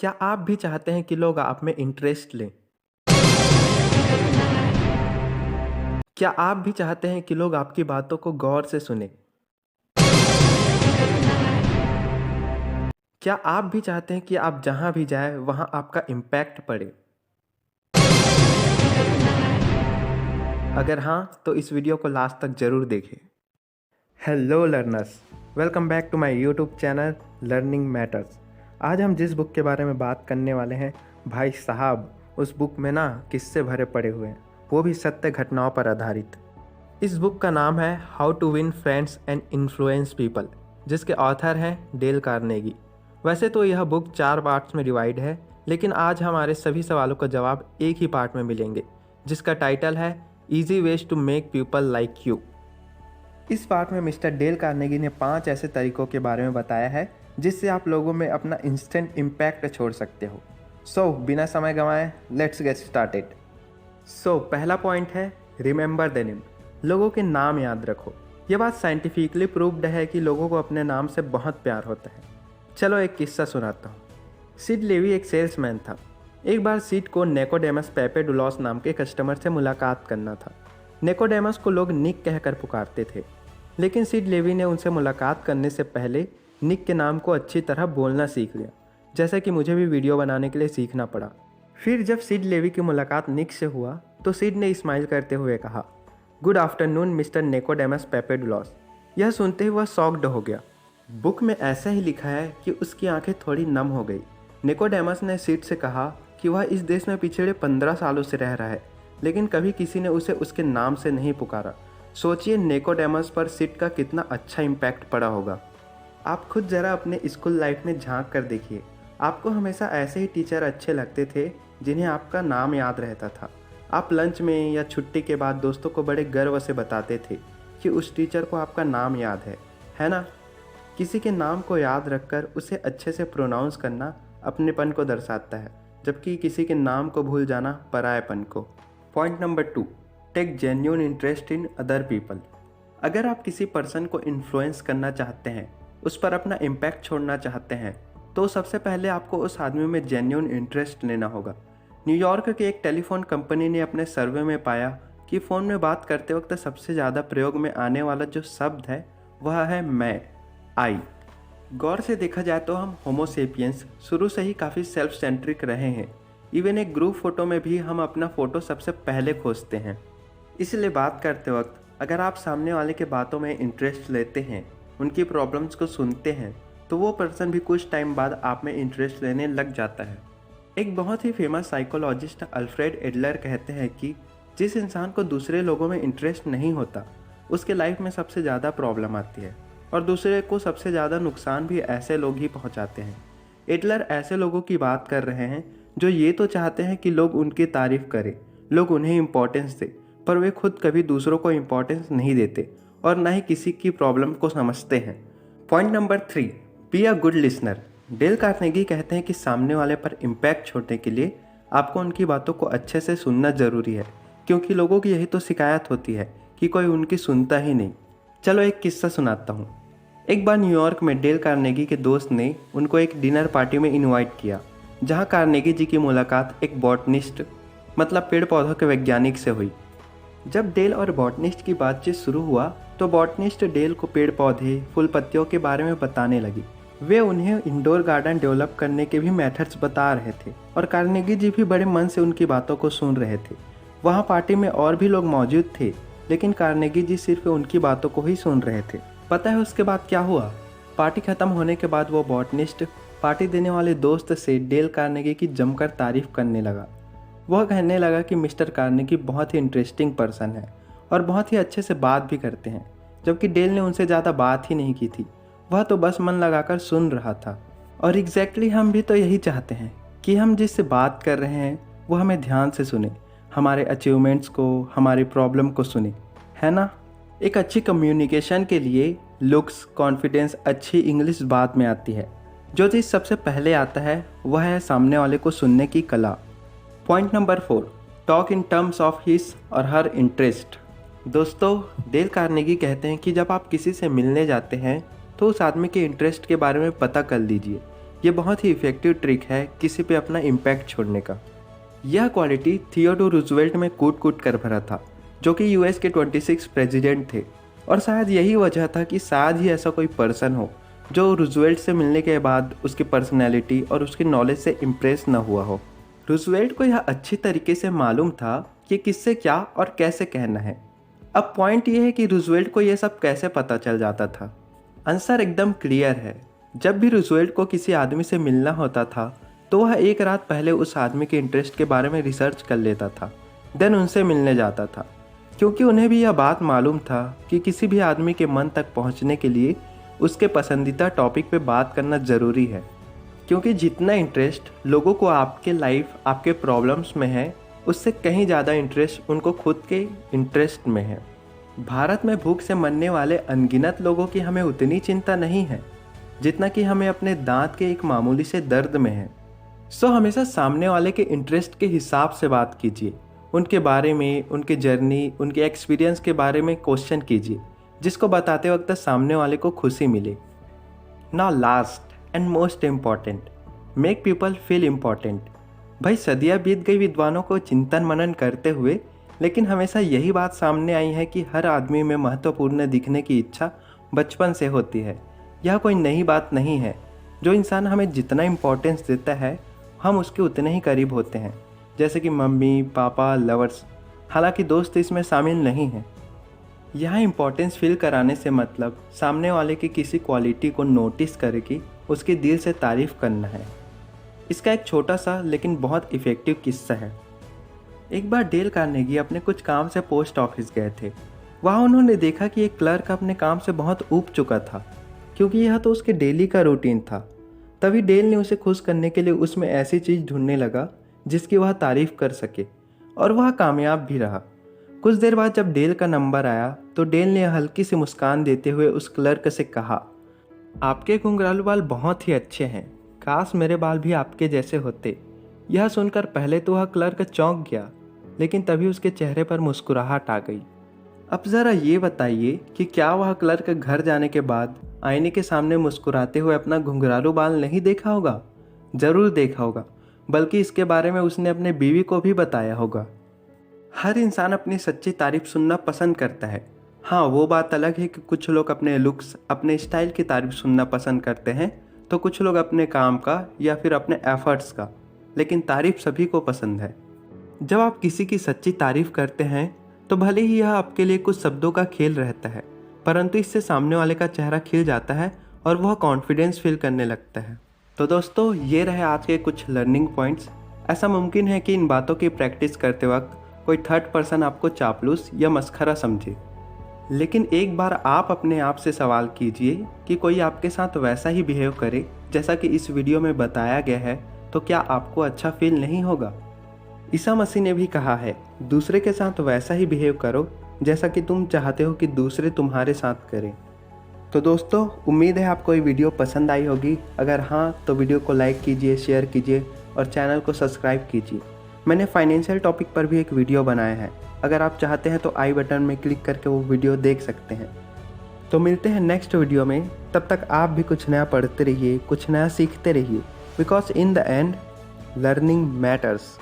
क्या आप भी चाहते हैं कि लोग आप में इंटरेस्ट लें? क्या आप भी चाहते हैं कि लोग आपकी बातों को गौर से सुनें? क्या आप भी चाहते हैं कि आप जहां भी जाएं वहां आपका इम्पैक्ट पड़े? अगर हाँ, तो इस वीडियो को लास्ट तक ज़रूर देखें। Hello learners, welcome back to my YouTube channel learning matters. आज हम जिस बुक के बारे में बात करने वाले हैं, भाई साहब, उस बुक में ना किस्से भरे पड़े हुए हैं, वो भी सत्य घटनाओं पर आधारित। इस बुक का नाम है how to win friends and influence people, जिसके ऑथर हैं डेल कार्नेगी। वैसे तो यह बुक 4 पार्ट्स में डिवाइड है, लेकिन आज हमारे सभी सवालों का जवाब एक ही पार्ट में मिलेंगे, जिसका टाइटल है easy ways to make people like you. इस पार्ट में मिस्टर डेल कार्नेगी ने 5 ऐसे तरीकों के बारे में बताया है जिससे आप लोगों में अपना इंस्टेंट इम्पैक्ट छोड़ सकते हो। सो बिना समय गंवाए लेट्स गेट स्टार्टेड। पहला पॉइंट है रिमेंबर द नेम। लोगों के नाम याद रखो। यह बात साइंटिफिकली प्रूव्ड है कि लोगों को अपने नाम से बहुत प्यार होता है। चलो एक किस्सा सुनाता हूँ। सिड लेवी एक सेल्समैन था। एक बार सिड को निकोडेमस पेपेडुलोस नाम के कस्टमर से मुलाकात करना था। निकोडेमस को लोग निक कहकर पुकारते थे, लेकिन सिड लेवी ने उनसे मुलाकात करने से पहले निक के नाम को अच्छी तरह बोलना सीख लिया, जैसे कि मुझे भी वीडियो बनाने के लिए सीखना पड़ा। फिर जब सिड लेवी की मुलाकात निक से हुआ तो सिड ने स्माइल करते हुए कहा, गुड आफ्टरनून मिस्टर निकोडेमस पेपेडुलोस। यह सुनते ही वह शॉक्ड हो गया। बुक में ऐसा ही लिखा है कि उसकी आंखें थोड़ी नम हो गई। निकोडेमस ने सिड से कहा कि वह इस देश में पिछले 15 सालों से रह रहा है, लेकिन कभी किसी ने उसे उसके नाम से नहीं पुकारा। सोचिए निकोडेमस पर सिड का कितना अच्छा इम्पैक्ट पड़ा होगा। आप खुद ज़रा अपने स्कूल लाइफ में झांक कर देखिए। आपको हमेशा ऐसे ही टीचर अच्छे लगते थे जिन्हें आपका नाम याद रहता था। आप लंच में या छुट्टी के बाद दोस्तों को बड़े गर्व से बताते थे कि उस टीचर को आपका नाम याद है ना? किसी के नाम को याद रखकर उसे अच्छे से प्रोनाउंस करना अपनेपन को दर्शाता है, जबकि किसी के नाम को भूल जाना परायेपन को। Point number 2, take genuine interest in other people. अगर आप किसी पर्सन को इन्फ्लुएंस करना चाहते हैं, उस पर अपना इम्पैक्ट छोड़ना चाहते हैं, तो सबसे पहले आपको उस आदमी में जेन्युइन इंटरेस्ट लेना होगा। न्यूयॉर्क की एक टेलीफोन कंपनी ने अपने सर्वे में पाया कि फ़ोन में बात करते वक्त सबसे ज़्यादा प्रयोग में आने वाला जो शब्द है वह है मैं, आई। गौर से देखा जाए तो हम होमोसेपियंस शुरू से ही काफ़ी सेल्फ सेंट्रिक रहे हैं। इवन एक ग्रुप फ़ोटो में भी हम अपना फ़ोटो सबसे पहले खोजते हैं। इसलिए बात करते वक्त अगर आप सामने वाले के बातों में इंटरेस्ट लेते हैं, उनकी प्रॉब्लम्स को सुनते हैं, तो वो पर्सन भी कुछ टाइम बाद आप में इंटरेस्ट लेने लग जाता है। एक बहुत ही फेमस साइकोलॉजिस्ट अल्फ्रेड एडलर कहते हैं कि जिस इंसान को दूसरे लोगों में इंटरेस्ट नहीं होता, उसके लाइफ में सबसे ज़्यादा प्रॉब्लम आती है, और दूसरे को सबसे ज़्यादा नुकसान भी ऐसे लोग ही पहुंचाते हैं। एडलर ऐसे लोगों की बात कर रहे हैं जो ये तो चाहते हैं कि लोग उनकी तारीफ़ करें, लोग उन्हें इम्पोर्टेंस दें, पर वे खुद कभी दूसरों को इम्पोर्टेंस नहीं देते और ना ही किसी की प्रॉब्लम को समझते हैं। Point number 3, be a good listener. Dale Carnegie कहते हैं कि सामने वाले पर इम्पैक्ट छोड़ने के लिए आपको उनकी बातों को अच्छे से सुनना ज़रूरी है, क्योंकि लोगों की यही तो शिकायत होती है कि कोई उनकी सुनता ही नहीं। चलो एक किस्सा सुनाता हूँ। एक बार न्यूयॉर्क में डेल कार्नेगी के दोस्त ने उनको एक डिनर पार्टी में इनवाइट किया, जहाँ कार्नेगी जी की मुलाकात एक बॉटनिस्ट मतलब पेड़ पौधों के वैज्ञानिक से हुई। जब डेल और बॉटनिस्ट की बातचीत शुरू हुआ तो बॉटनिस्ट डेल को पेड़ पौधे, फूल पत्तियों के बारे में बताने लगी। वे उन्हें इंडोर गार्डन डेवलप करने के भी मेथड्स बता रहे थे, और कार्नेगी जी भी बड़े मन से उनकी बातों को सुन रहे थे। वहाँ पार्टी में और भी लोग मौजूद थे, लेकिन कार्नेगी जी सिर्फ उनकी बातों को ही सुन रहे थे। पता है उसके बाद क्या हुआ? पार्टी खत्म होने के बाद वो बॉटनिस्ट पार्टी देने वाले दोस्त से डेल कार्नेगी की जमकर तारीफ करने लगा। वह कहने लगा कि मिस्टर कार्नेगी बहुत ही इंटरेस्टिंग पर्सन है और बहुत ही अच्छे से बात भी करते हैं, जबकि डेल ने उनसे ज़्यादा बात ही नहीं की थी। वह तो बस मन लगाकर सुन रहा था। और एग्जैक्टली हम भी तो यही चाहते हैं कि हम जिससे बात कर रहे हैं वो हमें ध्यान से सुने, हमारे अचीवमेंट्स को, हमारी प्रॉब्लम को सुने, है ना? एक अच्छी कम्युनिकेशन के लिए लुक्स, कॉन्फिडेंस, अच्छी इंग्लिश बाद में आती है। जो चीज़ सबसे पहले आता है वह है सामने वाले को सुनने की कला। Point number 4, talk in terms of his और हर इंटरेस्ट। दोस्तों, डेल कार्नेगी कहते हैं कि जब आप किसी से मिलने जाते हैं तो उस आदमी के इंटरेस्ट के बारे में पता कर लीजिए ये बहुत ही इफ़ेक्टिव ट्रिक है किसी पे अपना इम्पैक्ट छोड़ने का। यह क्वालिटी थियोडोर रूजवेल्ट में कूट कूट कर भरा था, जो कि यूएस के 26 प्रेसिडेंट थे, और शायद यही वजह था कि शायद ही ऐसा कोई पर्सन हो जो रूजवेल्ट से मिलने के बाद उसकी पर्सनैलिटी और उसकी नॉलेज से इम्प्रेस न हुआ हो। रूजवेल्ट को यह अच्छी तरीके से मालूम था कि किससे क्या और कैसे कहना है। अब पॉइंट ये है कि रूजवेल्ट को यह सब कैसे पता चल जाता था। आंसर एकदम क्लियर है। जब भी रूजवेल्ट को किसी आदमी से मिलना होता था तो वह एक रात पहले उस आदमी के इंटरेस्ट के बारे में रिसर्च कर लेता था, देन उनसे मिलने जाता था, क्योंकि उन्हें भी यह बात मालूम था कि किसी भी आदमी के मन तक पहुंचने के लिए उसके पसंदीदा टॉपिक पे बात करना ज़रूरी है। क्योंकि जितना इंटरेस्ट लोगों को आपके लाइफ, आपके प्रॉब्लम्स में है, उससे कहीं ज़्यादा इंटरेस्ट उनको खुद के इंटरेस्ट में है। भारत में भूख से मरने वाले अनगिनत लोगों की हमें उतनी चिंता नहीं है जितना कि हमें अपने दांत के एक मामूली से दर्द में है। सो हमेशा सामने वाले के इंटरेस्ट के हिसाब से बात कीजिए, उनके बारे में, उनके जर्नी, उनके एक्सपीरियंस के बारे में क्वेश्चन कीजिए, जिसको बताते वक्त सामने वाले को खुशी मिले। Now last and most important, make people feel important. भाई सदियाँ बीत गई विद्वानों को चिंतन मनन करते हुए, लेकिन हमेशा यही बात सामने आई है कि हर आदमी में महत्वपूर्ण दिखने की इच्छा बचपन से होती है। यह कोई नई बात नहीं है। जो इंसान हमें जितना इम्पोर्टेंस देता है हम उसके उतने ही करीब होते हैं, जैसे कि मम्मी, पापा, लवर्स। हालांकि दोस्त इसमें शामिल नहीं हैं। यहाँ इम्पोर्टेंस फील कराने से मतलब सामने वाले की किसी क्वालिटी को नोटिस करके उसके दिल से तारीफ़ करना है। इसका एक छोटा सा लेकिन बहुत इफ़ेक्टिव किस्सा है। एक बार डेल कार्नेगी अपने कुछ काम से पोस्ट ऑफिस गए थे। वहाँ उन्होंने देखा कि एक क्लर्क अपने काम से बहुत ऊब चुका था, क्योंकि यह तो उसके डेली का रूटीन था। तभी डेल ने उसे खुश करने के लिए उसमें ऐसी चीज़ ढूंढने लगा जिसकी वह तारीफ़ कर सके, और वह कामयाब भी रहा। कुछ देर बाद जब डेल का नंबर आया तो डेल ने हल्की सी मुस्कान देते हुए उस क्लर्क से कहा, आपके घुंघरालू बाल बहुत ही अच्छे हैं, काश मेरे बाल भी आपके जैसे होते। यह सुनकर पहले तो वह क्लर्क चौंक गया, लेकिन तभी उसके चेहरे पर मुस्कुराहट आ गई। अब ज़रा ये बताइए कि क्या वह क्लर्क घर जाने के बाद आईने के सामने मुस्कुराते हुए अपना घुंघरालू बाल नहीं देखा होगा? ज़रूर देखा होगा, बल्कि इसके बारे में उसने अपने बीवी को भी बताया होगा। हर इंसान अपनी सच्ची तारीफ सुनना पसंद करता है। हाँ, वो बात अलग है कि कुछ लोग अपने लुक्स, अपने स्टाइल की तारीफ सुनना पसंद करते हैं, तो कुछ लोग अपने काम का या फिर अपने एफर्ट्स का, लेकिन तारीफ सभी को पसंद है। जब आप किसी की सच्ची तारीफ करते हैं तो भले ही यह आपके लिए कुछ शब्दों का खेल रहता है, परंतु इससे सामने वाले का चेहरा खिल जाता है और वह कॉन्फिडेंस फील करने लगता है। तो दोस्तों, ये रहे आज के कुछ लर्निंग पॉइंट्स। ऐसा मुमकिन है कि इन बातों की प्रैक्टिस करते वक्त कोई थर्ड पर्सन आपको चापलूस या मस्खरा समझे, लेकिन एक बार आप अपने आप से सवाल कीजिए कि कोई आपके साथ वैसा ही बिहेव करे जैसा कि इस वीडियो में बताया गया है, तो क्या आपको अच्छा फील नहीं होगा? ईसा मसीह ने भी कहा है, दूसरे के साथ वैसा ही बिहेव करो जैसा कि तुम चाहते हो कि दूसरे तुम्हारे साथ करें। तो दोस्तों, उम्मीद है आपको ये वीडियो पसंद आई होगी। अगर हाँ, तो वीडियो को लाइक कीजिए, शेयर कीजिए और चैनल को सब्सक्राइब कीजिए। मैंने फाइनेंशियल टॉपिक पर भी एक वीडियो बनाया है, अगर आप चाहते हैं तो आई बटन में क्लिक करके वो वीडियो देख सकते हैं। तो मिलते हैं नेक्स्ट वीडियो में। तब तक आप भी कुछ नया पढ़ते रहिए, कुछ नया सीखते रहिए, because in the end learning matters.